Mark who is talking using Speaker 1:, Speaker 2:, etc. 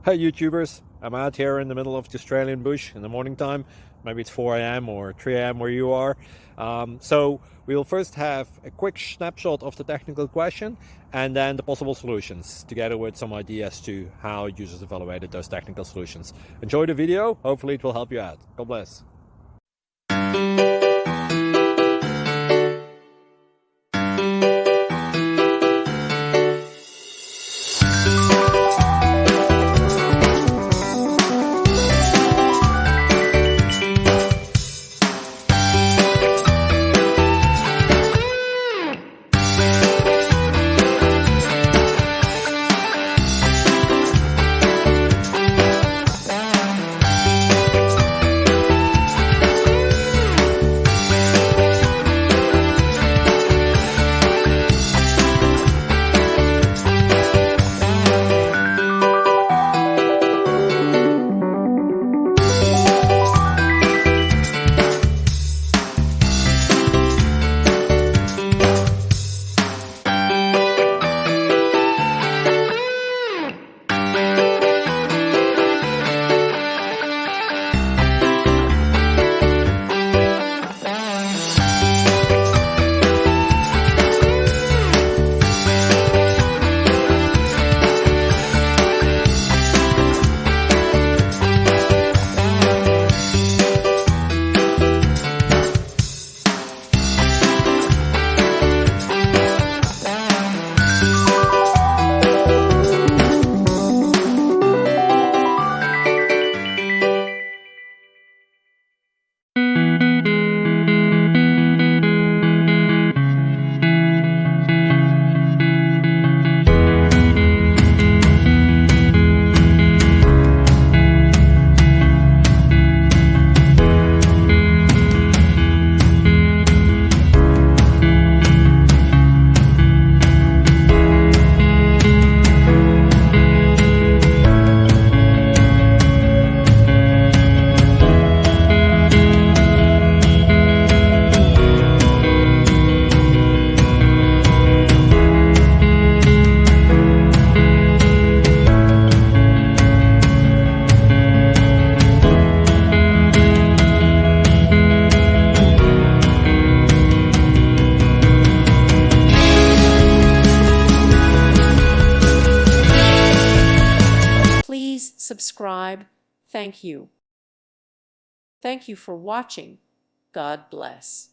Speaker 1: Hey YouTubers, I'm out here in the middle of the Australian bush in the morning time. Maybe it's 4 a.m. or 3 a.m. where you are. So we'll first have a quick snapshot of the technical question and then the possible solutions, together with some ideas to how users evaluated those technical solutions. Enjoy the video, hopefully it will help you out. God bless.
Speaker 2: Please subscribe. Thank you. Thank you for watching. God bless.